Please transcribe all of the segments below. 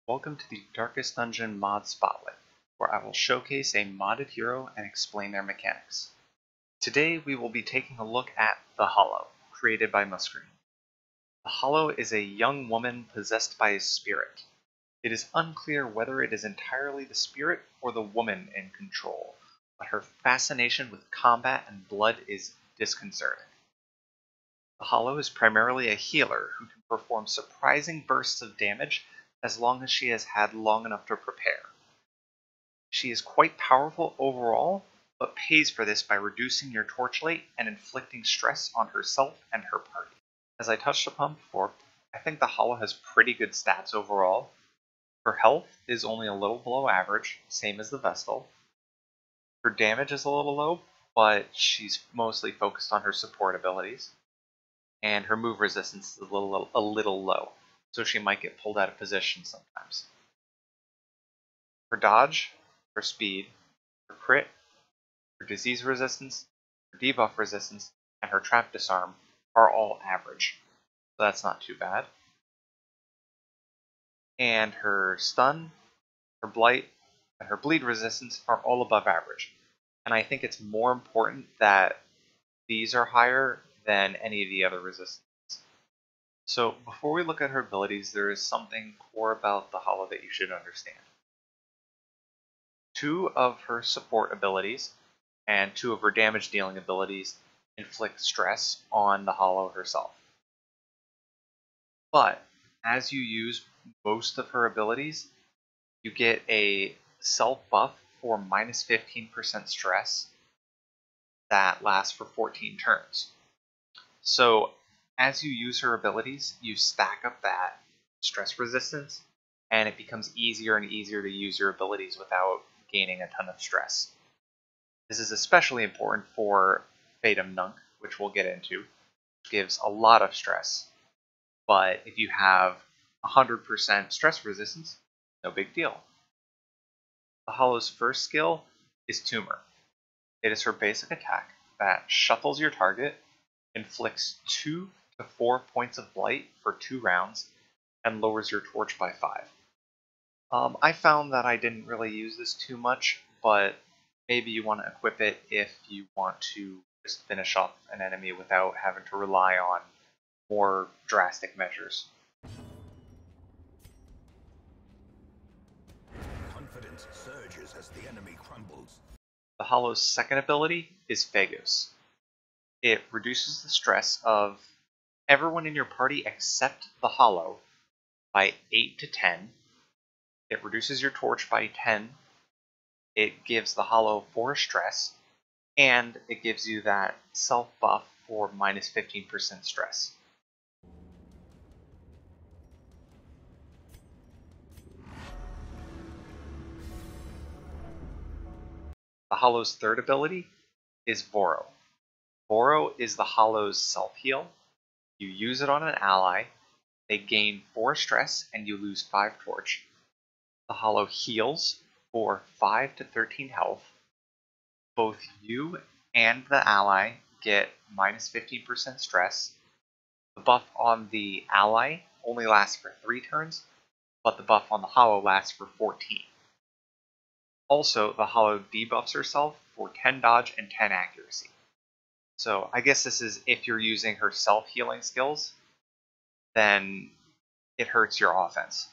Welcome to the Darkest Dungeon mod spotlight, where I will showcase a modded hero and explain their mechanics. Today we will be taking a look at the Holo, created by Muscarine. The Holo is a young woman possessed by a spirit. It is unclear whether it is entirely the spirit or the woman in control, but her fascination with combat and blood is disconcerting. The Holo is primarily a healer who can perform surprising bursts of damage as long as she has had long enough to prepare. She is quite powerful overall, but pays for this by reducing your torchlight and inflicting stress on herself and her party. As I touched upon before, I think the Holo has pretty good stats overall. Her health is only a little below average, same as the Vestal. Her damage is a little low, but she's mostly focused on her support abilities. And her move resistance is a little low, so she might get pulled out of position sometimes. Her dodge, her speed, her crit, her disease resistance, her debuff resistance, and her trap disarm are all average, so that's not too bad. And her stun, her blight, and her bleed resistance are all above average. And I think it's more important that these are higher than any of the other resistances. So before we look at her abilities, there is something core about the Holo that you should understand. 2 of her support abilities and 2 of her damage dealing abilities inflict stress on the Holo herself. But as you use most of her abilities, you get a self buff for minus 15% stress that lasts for 14 turns. So as you use her abilities, you stack up that stress resistance, and it becomes easier and easier to use your abilities without gaining a ton of stress. This is especially important for Fadem Knock, which we'll get into, which gives a lot of stress. But if you have 100% stress resistance, no big deal. The Holo's first skill is Tumor. It is her basic attack that shuffles your target, inflicts 2 to 4 points of blight for 2 rounds, and lowers your torch by 5. I found that I didn't really use this too much, but maybe you want to equip it if you want to just finish off an enemy without having to rely on more drastic measures. Confidence surges as the enemy crumbles. The Holo's second ability is Phagos. It reduces the stress of everyone in your party except the Holo by 8 to 10. It reduces your torch by 10. It gives the Holo 4 stress, and it gives you that self buff for minus 15% stress. The Holo's third ability is Voro. Voro is the Holo's self-heal. You use it on an ally, they gain 4 stress, and you lose 5 torch. The Holo heals for 5 to 13 health. Both you and the ally get minus 15% stress. The buff on the ally only lasts for 3 turns, but the buff on the Holo lasts for 14. Also, the Holo debuffs herself for 10 dodge and 10 accuracy. So I guess this is if you're using her self-healing skills, then it hurts your offense.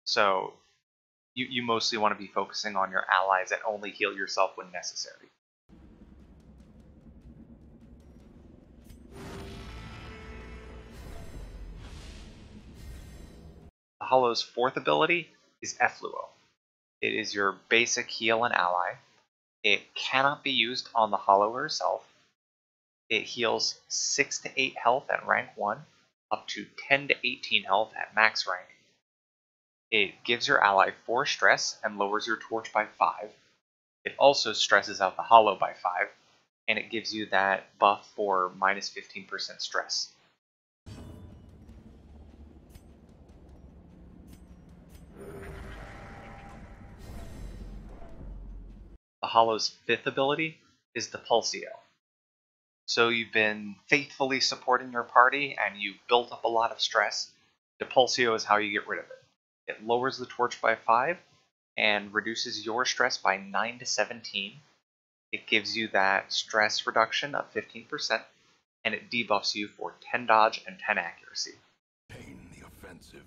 So you mostly want to be focusing on your allies and only heal yourself when necessary. The Holo's fourth ability is Effluo. It is your basic heal and ally. It cannot be used on the Holo herself. It heals 6 to 8 health at rank 1, up to 10 to 18 health at max rank. It gives your ally 4 stress and lowers your torch by 5. It also stresses out the Holo by 5, and it gives you that buff for minus 15% stress. The Holo's fifth ability is Depulsio. So you've been faithfully supporting your party and you've built up a lot of stress. Depulsio is how you get rid of it. It lowers the torch by 5 and reduces your stress by 9 to 17. It gives you that stress reduction of 15%, and it debuffs you for 10 dodge and 10 accuracy. Pain the offensive.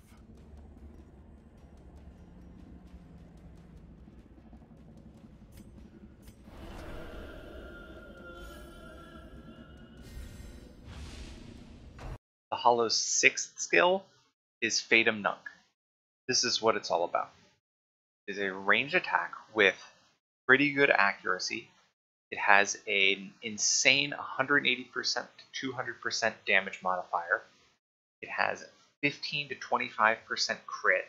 The Holo's 6th skill is Fadem Knock. This is what it's all about. It is a ranged attack with pretty good accuracy. It has an insane 180% to 200% damage modifier. It has 15 to 25% crit.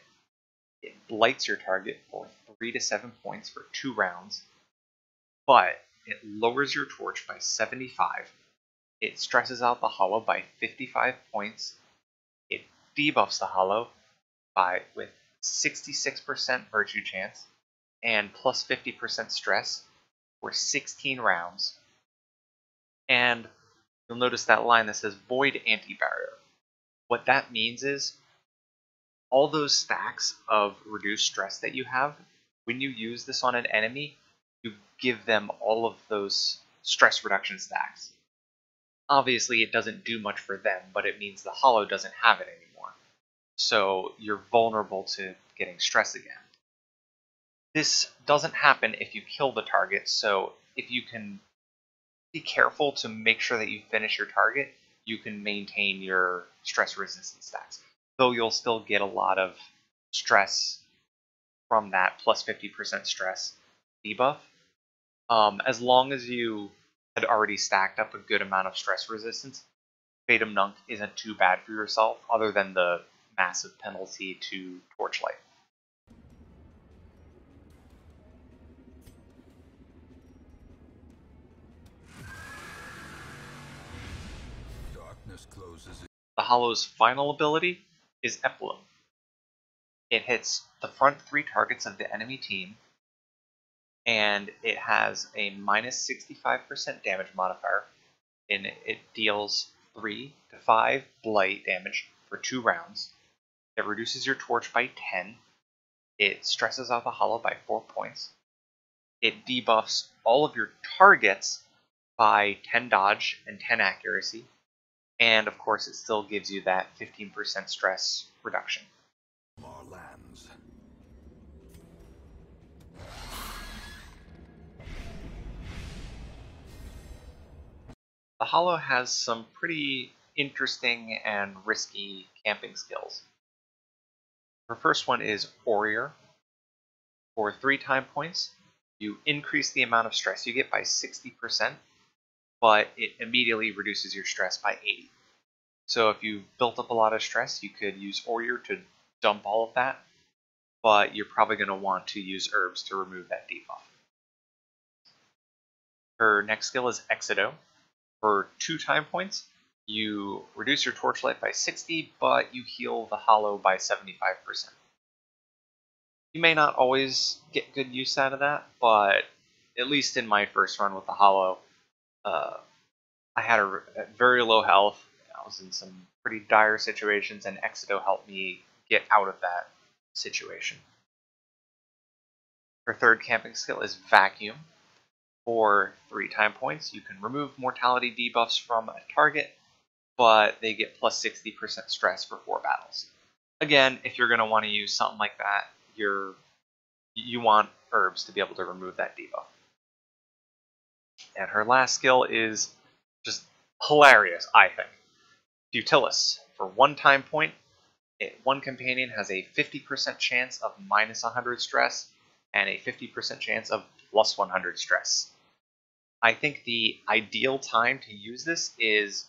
It blights your target for 3 to 7 points for 2 rounds. But it lowers your torch by 75. It stresses out the Holo by 55 points. It debuffs the Holo with 66% virtue chance and plus 50% stress for 16 rounds. And you'll notice that line that says Void Anti-Barrier. What that means is all those stacks of reduced stress that you have, when you use this on an enemy, you give them all of those stress reduction stacks. Obviously, it doesn't do much for them, but it means the Holo doesn't have it anymore. So you're vulnerable to getting stress again. This doesn't happen if you kill the target, so if you can be careful to make sure that you finish your target, you can maintain your stress resistance stacks. Though you'll still get a lot of stress from that plus 50% stress debuff. As long as you had already stacked up a good amount of stress resistance, Fadem Knock isn't too bad for yourself, other than the massive penalty to Torchlight. Darkness closes. The Holo's final ability is Epilim. It hits the front 3 targets of the enemy team, and it has a minus 65% damage modifier, and it deals 3 to 5 blight damage for 2 rounds. It reduces your torch by 10. It stresses out the Holo by 4 points. It debuffs all of your targets by 10 dodge and 10 accuracy. And of course, it still gives you that 15% stress reduction. More lands. The Holo has some pretty interesting and risky camping skills. Her first one is Warrior. For 3 time points, you increase the amount of stress you get by 60%, but it immediately reduces your stress by 80. So if you built up a lot of stress, you could use Warrior to dump all of that, but you're probably going to want to use herbs to remove that debuff. Her next skill is Xito. For 2 time points, you reduce your torchlight by 60, but you heal the Holo by 75%. You may not always get good use out of that, but at least in my first run with the Holo, I had a very low health. I was in some pretty dire situations, and Xito helped me get out of that situation. Her third camping skill is Vacuum. For 3 time points, you can remove mortality debuffs from a target, but they get plus 60% stress for 4 battles. Again, if you're going to want to use something like that, you want herbs to be able to remove that debuff. And her last skill is just hilarious, I think. Futilis. For 1 time point, one companion has a 50% chance of minus 100 stress and a 50% chance of plus 100 stress. I think the ideal time to use this is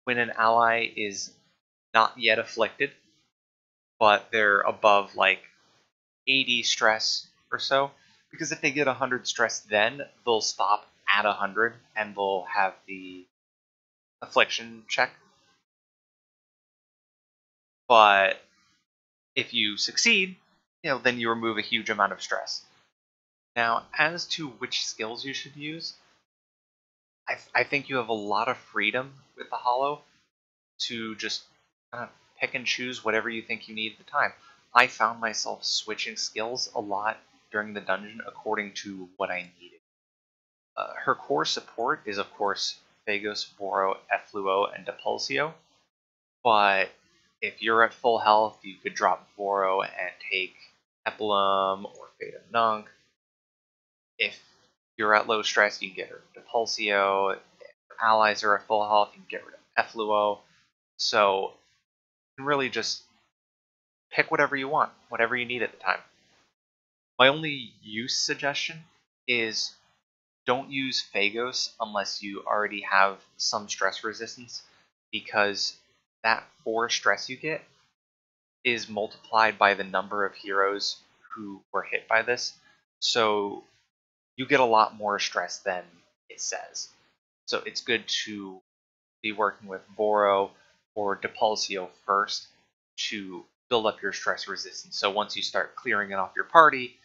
when an ally is not yet afflicted, but they're above like 80 stress or so, because if they get 100 stress, then they'll stop at 100 and they'll have the affliction check. But if you succeed, then you remove a huge amount of stress. Now, as to which skills you should use, I think you have a lot of freedom with the Holo to just kind of pick and choose whatever you think you need at the time. I found myself switching skills a lot during the dungeon according to what I needed. Her core support is, of course, Phagos, Boro, Effluo, and Depulsio. But if you're at full health, you could drop Boro and take Epilim or Fadem Knock. If you're at low stress, you can get rid of Depulsio. If your allies are at full health, you can get rid of Effluo. So you can really just pick whatever you want, whatever you need at the time. My only use suggestion is don't use Phagos unless you already have some stress resistance, because that 4 stress you get is multiplied by the number of heroes who were hit by this. So you get a lot more stress than it says. So it's good to be working with Boro or Depulsio first to build up your stress resistance. So once you start clearing it off your party,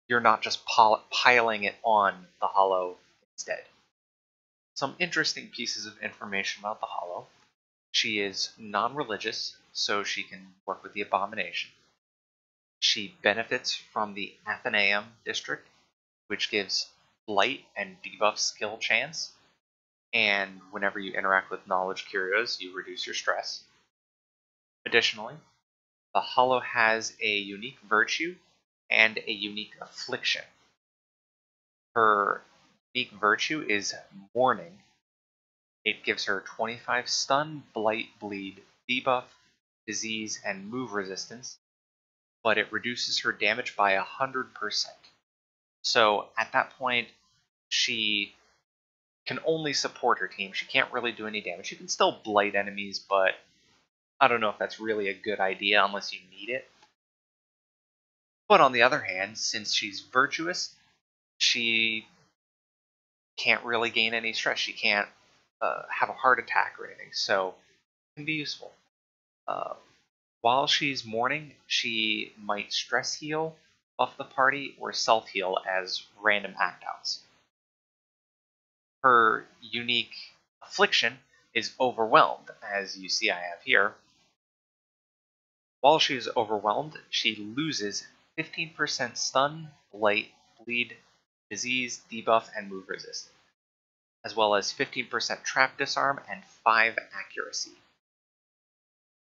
you're not just piling it on the Holo instead. Some interesting pieces of information about the Holo. She is non-religious, so she can work with the Abomination. She benefits from the Athenaeum district, which gives Blight and debuff skill chance. And whenever you interact with Knowledge Curios, you reduce your stress. Additionally, the Holo has a unique virtue and a unique affliction. Her unique virtue is Mourning. It gives her 25 stun, blight, bleed, debuff, disease, and move resistance, but it reduces her damage by 100%. So at that point, she can only support her team. She can't really do any damage. She can still blight enemies, but I don't know if that's really a good idea unless you need it. But on the other hand, since she's virtuous, she can't really gain any stress. She can't have a heart attack or anything, so it can be useful. While she's mourning, she might stress heal, buff the party, or self-heal as random act-outs. Her unique affliction is Overwhelmed, as you see I have here. While she's overwhelmed, she loses 15% stun, blight, bleed, disease, debuff, and move resist, as well as 15% trap disarm and 5 accuracy.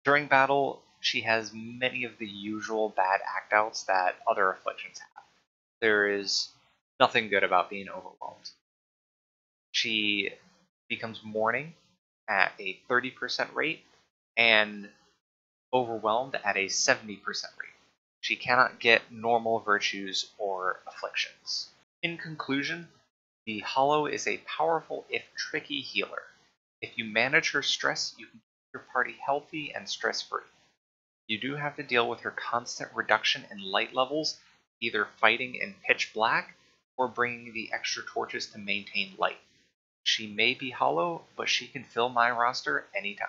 During battle, she has many of the usual bad act-outs that other afflictions have. There is nothing good about being overwhelmed. She becomes mourning at a 30% rate and overwhelmed at a 70% rate. She cannot get normal virtues or afflictions. In conclusion, the Holo is a powerful if tricky healer. If you manage her stress, you can keep your party healthy and stress-free. You do have to deal with her constant reduction in light levels, either fighting in pitch black or bringing the extra torches to maintain light. She may be Holo, but she can fill my roster anytime.